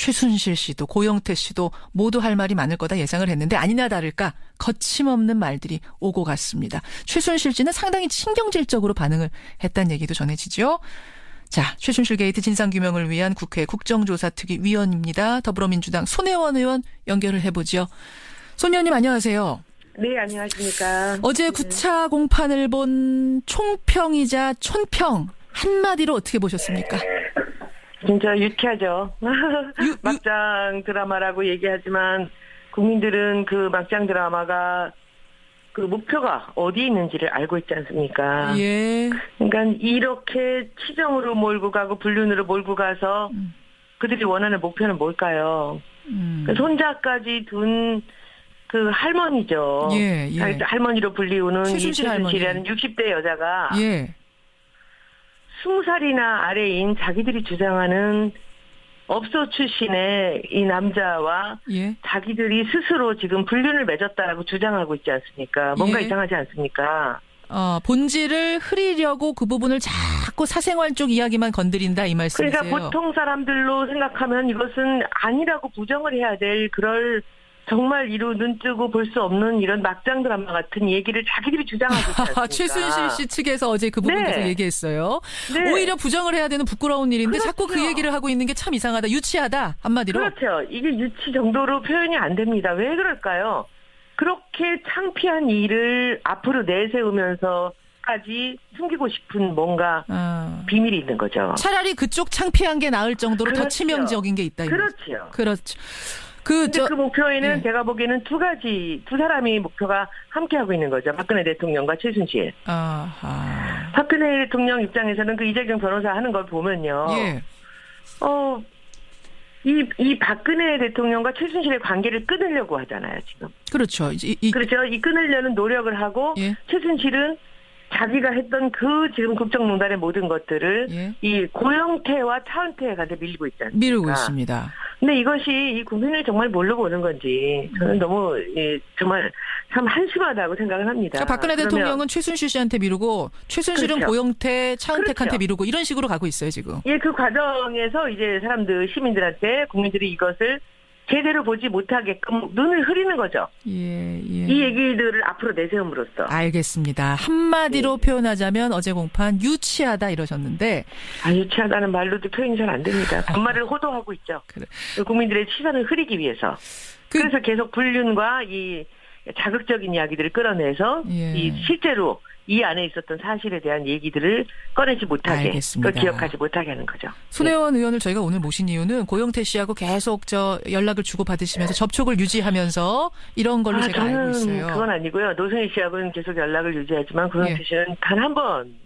최순실 씨도 고영태 씨도 모두 할 말이 많을 거다 예상을 했는데 아니나 다를까 거침없는 말들이 오고 갔습니다. 최순실 씨는 상당히 신경질적으로 반응을 했다는 얘기도 전해지죠. 자, 최순실 게이트 진상규명을 위한 국회 국정조사특위위원입니다. 더불어민주당 손혜원 의원 연결을 해보죠. 손 의원님 안녕하세요. 네, 안녕하십니까. 어제 9차 공판을 본 총평이자 촌평 한마디로 어떻게 보셨습니까? 진짜 유쾌하죠. 막장 드라마라고 얘기하지만 국민들은 그 막장 드라마가 그 목표가 어디에 있는지를 알고 있지 않습니까? 예. 그러니까 이렇게 치정으로 몰고 가고 불륜으로 몰고 가서 그들이 원하는 목표는 뭘까요? 그 손자까지 둔 그 할머니죠. 예, 예. 할머니로 불리우는 최순실 이최순실이라는 60대 여자가 예. 20살이나 아래인 자기들이 주장하는 업소 출신의 이 남자와 예. 자기들이 스스로 지금 불륜을 맺었다라고 주장하고 있지 않습니까? 뭔가 예. 이상하지 않습니까? 본질을 흐리려고 그 부분을 자꾸 사생활 쪽 이야기만 건드린다 이 말씀이세요? 그러니까 보통 사람들로 생각하면 이것은 아니라고 부정을 해야 될 그럴 정말 이루 눈 뜨고 볼 수 없는 이런 막장 드라마 같은 얘기를 자기들이 주장하고 있지 않습니까? 최순실 씨 측에서 어제 그 부분 계속 얘기했어요. 네. 오히려 부정을 해야 되는 부끄러운 일인데 그렇죠. 자꾸 그 얘기를 하고 있는 게 참 이상하다. 유치하다. 한마디로. 그렇죠. 이게 유치 정도로 표현이 안 됩니다. 왜 그럴까요? 그렇게 창피한 일을 앞으로 내세우면서까지 숨기고 싶은 뭔가 비밀이 있는 거죠. 차라리 그쪽 창피한 게 나을 정도로 그렇죠. 더 치명적인 게 있다. 그렇죠. 그렇죠. 그 목표에는 예. 제가 보기에는 두 사람이 목표가 함께하고 있는 거죠. 박근혜 대통령과 최순실. 아하. 박근혜 대통령 입장에서는 그 이재경 변호사 하는 걸 보면요. 예. 이 박근혜 대통령과 최순실의 관계를 끊으려고 하잖아요, 지금. 그렇죠. 그렇죠. 이 끊으려는 노력을 하고 예. 최순실은 자기가 했던 그 지금 국정농단의 모든 것들을 예. 이 고영태와 차은태한테 밀고 있지 않습니까? 미루고 있습니다. 근데 이것이 이 국민을 정말 모르고 오는 건지 저는 너무 정말 참 한심하다고 생각을 합니다. 그러니까 박근혜 대통령은 최순실 씨한테 미루고 최순실은 그렇죠. 고영태, 차은택한테 그렇죠. 미루고 이런 식으로 가고 있어요 지금. 예, 그 과정에서 이제 시민들한테 국민들이 이것을 제대로 보지 못하게끔 눈을 흐리는 거죠. 예. 이 얘기들을 앞으로 내세움으로써. 알겠습니다. 한마디로 표현하자면 어제 공판 유치하다 이러셨는데. 유치하다는 말로도 표현이 잘 안 됩니다. 반말을 호도하고 있죠. 그래. 국민들의 시선을 흐리기 위해서. 그래서 계속 불륜과 이 자극적인 이야기들을 끌어내서 예. 이 실제로 이 안에 있었던 사실에 대한 얘기들을 꺼내지 못하게, 알겠습니다. 그걸 기억하지 못하게 하는 거죠. 손혜원 의원을 저희가 오늘 모신 이유는 고영태 씨하고 계속 연락을 주고받으시면서 접촉을 유지하면서 이런 걸로 제가 알고 있어요. 그건 아니고요. 노승희 씨하고는 계속 연락을 유지하지만 고영태 씨는 단 한 번.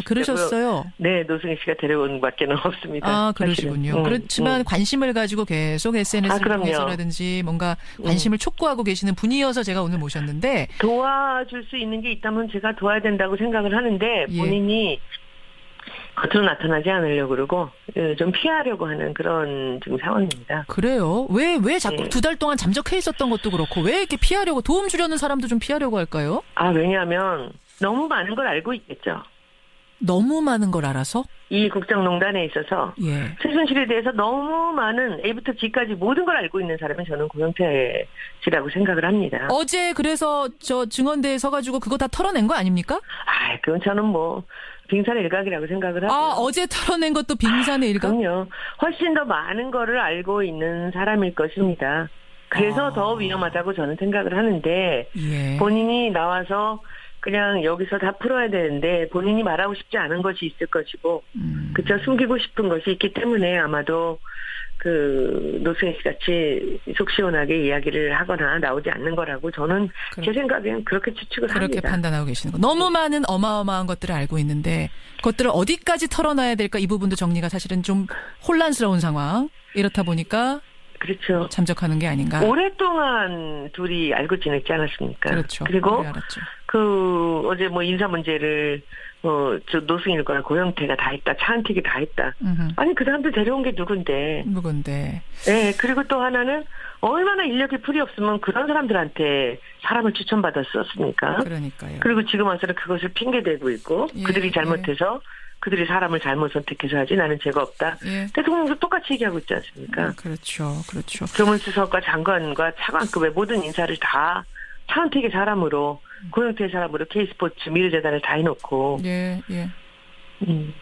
그러셨어요? 네, 노승희 씨가 데려온 밖에는 없습니다. 그러시군요. 그렇지만 관심을 가지고 계속 SNS를 통해서라든지 뭔가 관심을 촉구하고 계시는 분이어서 제가 오늘 모셨는데. 도와줄 수 있는 게 있다면 제가 도와야 된다고 생각을 하는데 본인이 겉으로 나타나지 않으려고 그러고 좀 피하려고 하는 그런 지금 상황입니다. 그래요? 왜 자꾸 2달 동안 잠적해 있었던 것도 그렇고 왜 이렇게 피하려고 도움 주려는 사람도 좀 피하려고 할까요? 왜냐하면 너무 많은 걸 알고 있겠죠. 너무 많은 걸 알아서? 이 국정농단에 있어서 예. 최순실에 대해서 너무 많은 A부터 G까지 모든 걸 알고 있는 사람은 저는 고영태 씨라고 생각을 합니다. 어제 그래서 저 증언대에 서가지고 그거 다 털어낸 거 아닙니까? 그건 저는 빙산의 일각이라고 생각을 하고요. 어제 털어낸 것도 빙산의 일각? 그럼요. 훨씬 더 많은 거를 알고 있는 사람일 것입니다. 그래서 더 위험하다고 저는 생각을 하는데 예. 본인이 나와서 그냥 여기서 다 풀어야 되는데 본인이 말하고 싶지 않은 것이 있을 것이고 그저 숨기고 싶은 것이 있기 때문에 아마도 그 노승희 씨 같이 속 시원하게 이야기를 하거나 나오지 않는 거라고 저는 제 생각엔 그렇게 추측을 합니다. 그렇게 판단하고 계시는 거. 너무 많은 어마어마한 것들을 알고 있는데 그것들을 어디까지 털어놔야 될까 이 부분도 정리가 사실은 좀 혼란스러운 상황. 이렇다 보니까 그렇죠. 잠적하는 게 아닌가. 오랫동안 둘이 알고 지냈지 않았습니까? 그렇죠. 그리고 알았죠. 어제 인사 문제를 저 노승일과 고영태가 다 했다. 차은택이 다 했다. 아니 그 사람들 데려온 게 누군데. 네. 그리고 또 하나는 얼마나 인력이 풀이 없으면 그런 사람들한테 사람을 추천받았었습니까? 그러니까요. 그리고 지금 와서는 그것을 핑계대고 있고 그들이 잘못해서 그들이 사람을 잘못 선택해서 하지 나는 죄가 없다. 예. 대통령도 똑같이 얘기하고 있지 않습니까? 그렇죠. 그렇죠. 교문수석과 장관과 차관급의 모든 인사를 다 차은택의 사람으로 고영태의 사람으로 K스포츠 미르재단을 다 해놓고 예, 예.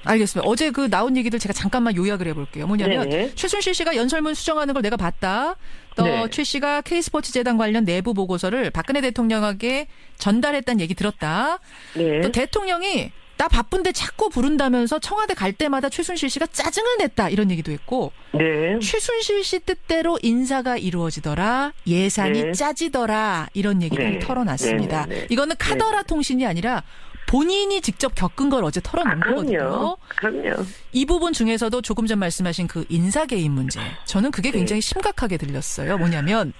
알겠습니다. 어제 그 나온 얘기들 제가 잠깐만 요약을 해볼게요. 뭐냐면 네네. 최순실 씨가 연설문 수정하는 걸 내가 봤다. 또 네. 최 씨가 K스포츠 재단 관련 내부 보고서를 박근혜 대통령에게 전달했다는 얘기 들었다. 네. 또 대통령이 나 바쁜데 자꾸 부른다면서 청와대 갈 때마다 최순실 씨가 짜증을 냈다 이런 얘기도 했고 네. 최순실 씨 뜻대로 인사가 이루어지더라 예산이 네. 짜지더라 이런 얘기를 네. 털어놨습니다. 네. 네. 이거는 카더라 통신이 아니라 본인이 직접 겪은 걸 어제 털어놓은 거거든요. 그럼요. 이 부분 중에서도 조금 전 말씀하신 그 인사 개입 문제 저는 그게 네. 굉장히 심각하게 들렸어요. 뭐냐면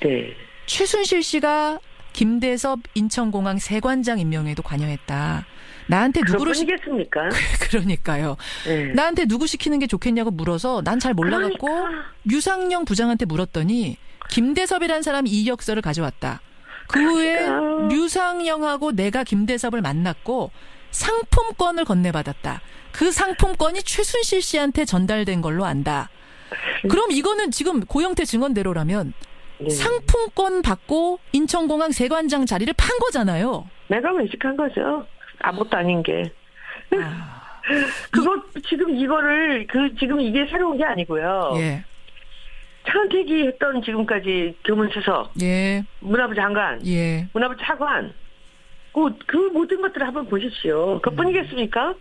네. 최순실 씨가 김대섭 인천공항 세관장 임명에도 관여했다. 나한테 누구를 그뿐이겠습니까? 그러니까요. 네. 나한테 누구 시키는 게 좋겠냐고 물어서 난 잘 몰라갖고 그러니까. 유상영 부장한테 물었더니 김대섭이라는 사람이 이력서를 가져왔다. 그 후에 그러니까. 유상영하고 내가 김대섭을 만났고 상품권을 건네받았다. 그 상품권이 최순실 씨한테 전달된 걸로 안다. 그럼 이거는 지금 고영태 증언대로라면 네. 상품권 받고 인천공항 세관장 자리를 판 거잖아요. 내가 외식한 거죠. 아무것도 아닌 게. 그거 지금 이거를 지금 이게 새로운 게 아니고요. 예. 차은택이 했던 지금까지 교문수석, 예. 문화부 장관, 예. 문화부 차관, 그 모든 것들을 한번 보십시오. 그뿐이겠습니까?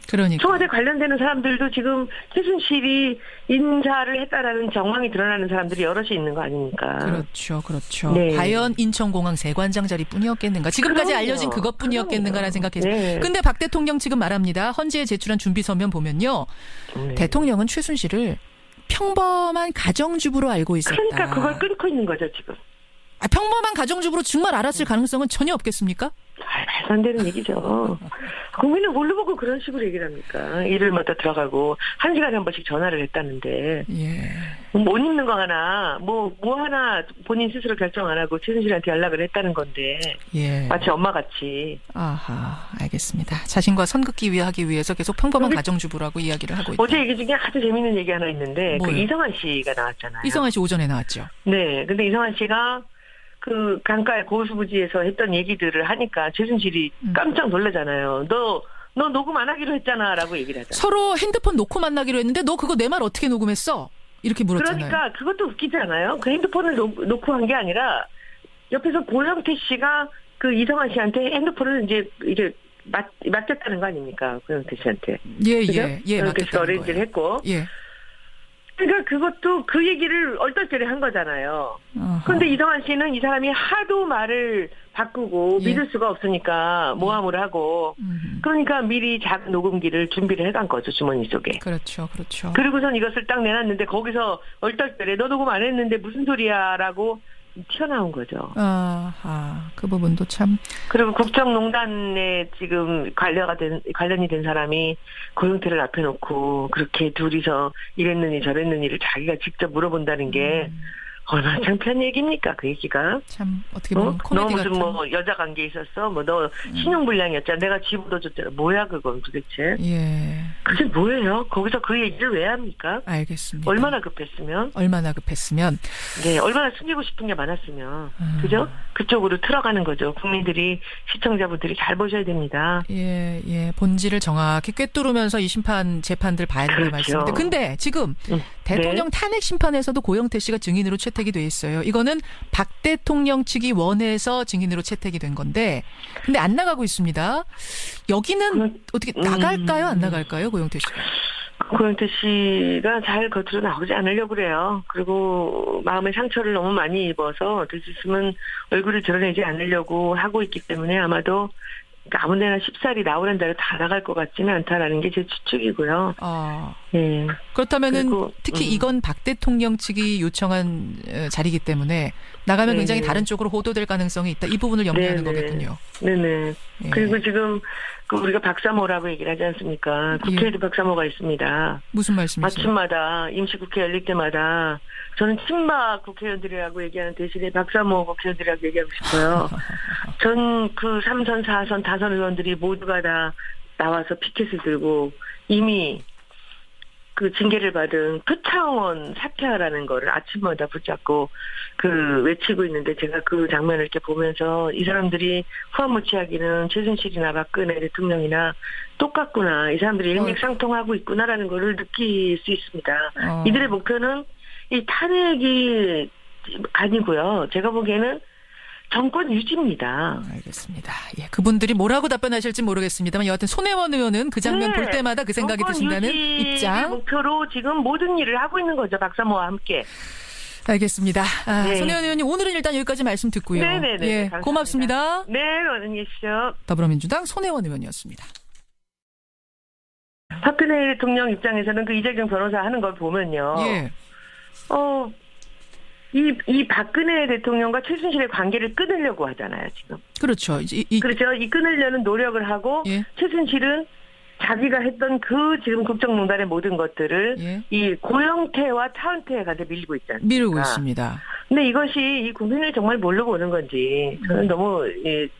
그러니까. 청와대 관련되는 사람들도 지금 최순실이 인사를 했다라는 정황이 드러나는 사람들이 여럿이 있는 거 아닙니까? 그렇죠, 그렇죠. 네. 과연 인천공항 세관장 자리뿐이었겠는가? 지금까지 그럼요. 알려진 그것뿐이었겠는가라는 생각해서. 네. 근데 박 대통령 지금 말합니다. 헌재에 제출한 준비 서면 보면요, 네. 대통령은 최순실을 평범한 가정주부로 알고 있었다. 그러니까 그걸 끊고 있는 거죠 지금. 평범한 가정주부로 정말 알았을 가능성은 전혀 없겠습니까? 말도 안 되는 얘기죠. 국민은 뭘로 보고 그런 식으로 얘기를 합니까? 일요일마다 들어가고 1시간에 한 번씩 전화를 했다는데 예. 못 입는 거 하나 뭐 하나 본인 스스로 결정 안 하고 최순실한테 연락을 했다는 건데 예. 마치 엄마같이. 아하, 알겠습니다. 자신과 선긋기 하기 위해서 계속 평범한 가정주부라고 이야기를 하고 있다. 어제 얘기 중에 아주 재밌는 얘기 하나 있는데 그 뭐요? 이성환 씨가 나왔잖아요. 이성환 씨 오전에 나왔죠. 네, 근데 이성환 씨가 그 강가의 고수부지에서 했던 얘기들을 하니까 최순실이 깜짝 놀라잖아요. 너 녹음 안 하기로 했잖아라고 얘기를 하잖아요. 서로 핸드폰 놓고 만나기로 했는데 너 그거 내 말 어떻게 녹음했어? 이렇게 물었잖아요. 그러니까 그것도 웃기지 않아요? 그 핸드폰을 놓고 한 게 아니라 옆에서 고영태 씨가 그 이성환 씨한테 핸드폰을 이제 맡겼다는 거 아닙니까? 고영태 씨한테. 예, 그죠? 예, 예, 고영태 씨가 맡겼다는 어레인지를 거예요. 했고. 예. 그러니까 그것도 그 얘기를 얼떨결에 한 거잖아요. 아하. 그런데 이성환 씨는 이 사람이 하도 말을 바꾸고 예. 믿을 수가 없으니까 모함을 하고 그러니까 미리 작은 녹음기를 준비를 해간 거죠 주머니 속에. 그렇죠, 그렇죠. 그리고선 이것을 딱 내놨는데 거기서 얼떨결에 너 녹음 안 했는데 무슨 소리야라고 튀어나온 거죠. 아하, 그 부분도 참. 그리고 국정농단에 지금 관련이 된 사람이 고영태를 앞에 놓고 그렇게 둘이서 이랬느니 저랬느니를 자기가 직접 물어본다는 게 얼마나 창피한 얘기입니까? 그 얘기가. 참 어떻게 보면 너 코미디 무슨 같은. 뭐 여자 관계 있었어? 뭐 너 신용불량이었잖아. 내가 집 얻어줬잖아. 뭐야 그건 도대체? 예, 그게 뭐예요? 거기서 그 얘기를 왜 합니까? 알겠습니다. 얼마나 급했으면? 얼마나 급했으면. 네, 얼마나 숨기고 싶은 게 많았으면. 그죠? 그쪽으로 틀어가는 거죠. 국민들이, 시청자분들이 잘 보셔야 됩니다. 예, 예. 본질을 정확히 꿰뚫으면서 이 재판들 봐야 되는 그렇죠. 말씀인데. 근데 지금 대통령 탄핵 심판에서도 고영태 씨가 증인으로 채택이 돼 있어요. 이거는 박 대통령 측이 원해서 증인으로 채택이 된 건데, 근데 안 나가고 있습니다. 여기는 어떻게 나갈까요? 안 나갈까요? 고영태 씨가. 고영태 씨가 잘 겉으로 나오지 않으려고 그래요. 그리고 마음의 상처를 너무 많이 입어서 될 수 있으면 얼굴을 드러내지 않으려고 하고 있기 때문에 아마도 아무데나 쉽사리 나오는 대로 다 나갈 것 같지는 않다라는 게 제 추측이고요. 예. 그렇다면은 그리고, 특히 이건 박 대통령 측이 요청한 자리이기 때문에 나가면 네. 굉장히 다른 쪽으로 호도될 가능성이 있다. 이 부분을 염려하는 네네. 거겠군요. 네네. 예. 그리고 지금 그 우리가 박사모라고 얘기를 하지 않습니까? 국회에도 박사모가 있습니다. 무슨 말씀이세요? 아침마다 임시국회 열릴 때마다 저는 친박 국회의원들이라고 얘기하는 대신에 박사모 국회의원들이라고 얘기하고 싶어요. 전 그 3선, 4선, 5선 의원들이 모두가 다 나와서 피켓을 들고 이미 그 징계를 받은 표창원 사퇴하라는 거를 아침마다 붙잡고 외치고 있는데 제가 그 장면을 이렇게 보면서 이 사람들이 후한무치하기는 최순실이나 박근혜 대통령이나 똑같구나. 이 사람들이 일맥상통하고 있구나라는 거를 느낄 수 있습니다. 이들의 목표는 이 탄핵이 아니고요. 제가 보기에는 정권 유지입니다. 알겠습니다. 예, 그분들이 뭐라고 답변하실지 모르겠습니다만 여하튼 손혜원 의원은 그 장면 볼 때마다 그 생각이 드신다는 입장. 목표로 지금 모든 일을 하고 있는 거죠. 박사모와 함께. 알겠습니다. 손혜원 의원님 오늘은 일단 여기까지 말씀 듣고요. 네네네. 예, 감사합니다. 고맙습니다. 네, 안녕히 계십시오. 더불어민주당 손혜원 의원이었습니다. 박근혜 대통령 입장에서는 그 이재경 변호사 하는 걸 보면요. 예. 이 박근혜 대통령과 최순실의 관계를 끊으려고 하잖아요, 지금. 그렇죠. 그렇죠. 이 끊으려는 노력을 하고, 예. 최순실은 자기가 했던 지금 국정농단의 모든 것들을 예. 이 고영태와 차은태한테 밀리고 있지 않습니까? 미루고 있습니다. 근데 이것이 이 국민을 정말 뭘로 보는 건지 저는 너무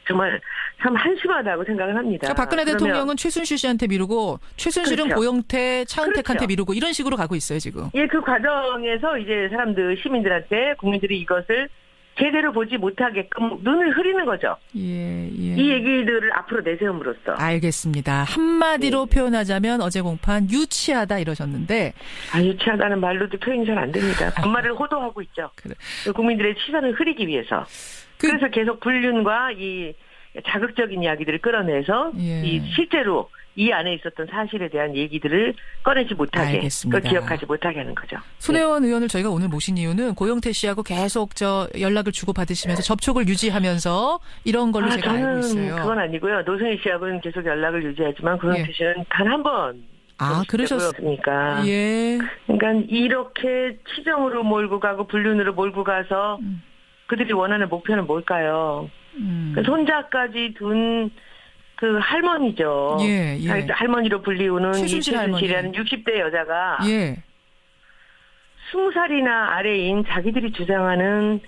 정말 참 한심하다고 생각을 합니다. 그러니까 박근혜 대통령은 최순실 씨한테 미루고 최순실은 그렇죠. 고영태, 차은택한테 그렇죠. 미루고 이런 식으로 가고 있어요 지금. 예, 그 과정에서 이제 시민들한테 국민들이 이것을 제대로 보지 못하게끔 눈을 흐리는 거죠. 예. 이 얘기들을 앞으로 내세움으로써. 알겠습니다. 한마디로 표현하자면 어제 공판 유치하다 이러셨는데. 유치하다는 말로도 표현이 잘 안 됩니다. 반말을 호도하고 있죠. 그래. 국민들의 시선을 흐리기 위해서. 그래서 계속 불륜과 이 자극적인 이야기들을 끌어내서 이 실제로 이 안에 있었던 사실에 대한 얘기들을 꺼내지 못하게, 알겠습니다. 그걸 기억하지 못하게 하는 거죠. 손혜원 의원을 저희가 오늘 모신 이유는 고영태 씨하고 계속 연락을 주고 받으시면서 접촉을 유지하면서 이런 걸로 제가 알고 있어요. 그건 아니고요. 노승희 씨하고는 계속 연락을 유지하지만 고영태 씨는 단 한 번. 그러셨습니까? 예. 그러니까 이렇게 치정으로 몰고 가고 불륜으로 몰고 가서 그들이 원하는 목표는 뭘까요? 손자까지 둔 그 할머니죠. 예. 할머니로 불리우는 최순실이라는 60대 여자가 예. 20살이나 아래인 자기들이 주장하는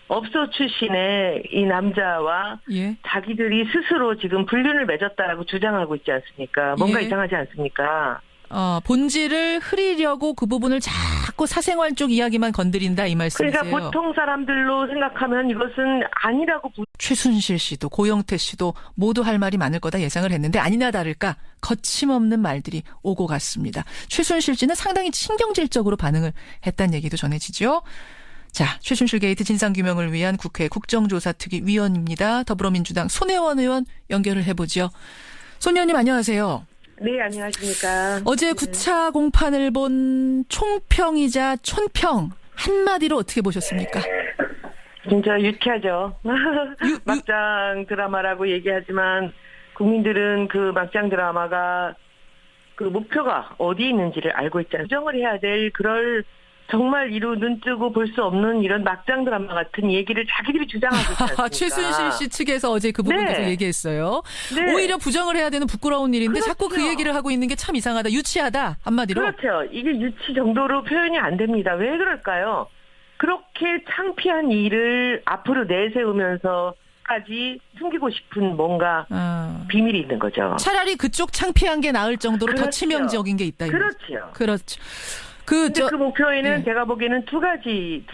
업소 출신의 이 남자와 자기들이 스스로 지금 불륜을 맺었다라고 주장하고 있지 않습니까? 뭔가 이상하지 않습니까? 본질을 흐리려고 그 부분을 자꾸 사생활 쪽 이야기만 건드린다 이 말씀이세요. 그러니까 보통 사람들로 생각하면 이것은 아니라고. 최순실 씨도 고영태 씨도 모두 할 말이 많을 거다 예상을 했는데 아니나 다를까 거침없는 말들이 오고 갔습니다. 최순실 씨는 상당히 신경질적으로 반응을 했다는 얘기도 전해지죠. 자, 최순실 게이트 진상규명을 위한 국회 국정조사특위위원입니다. 더불어민주당 손혜원 의원 연결을 해보죠. 손 의원님 안녕하세요. 네, 안녕하십니까. 어제 9차 공판을 본 총평이자 촌평 한마디로 어떻게 보셨습니까? 진짜 유쾌하죠. 막장 드라마라고 얘기하지만 국민들은 그 막장 드라마가 그 목표가 어디 있는지를 알고 있잖아요. 수정을 해야 될 그럴 정말 이루 눈 뜨고 볼 수 없는 이런 막장 드라마 같은 얘기를 자기들이 주장하고 있지 않습니까? 최순실 씨 측에서 어제 그 부분 계속 얘기했어요. 네. 오히려 부정을 해야 되는 부끄러운 일인데 자꾸 그 얘기를 하고 있는 게 참 이상하다. 유치하다. 한마디로. 그렇죠. 이게 유치 정도로 표현이 안 됩니다. 왜 그럴까요? 그렇게 창피한 일을 앞으로 내세우면서까지 숨기고 싶은 뭔가 비밀이 있는 거죠. 차라리 그쪽 창피한 게 나을 정도로 더 치명적인 게 있다. 그렇죠. 그렇죠. 그 목표에는 제가 보기에는 두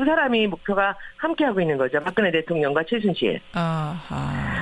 사람이 목표가 함께하고 있는 거죠. 박근혜 대통령과 최순실. 아하.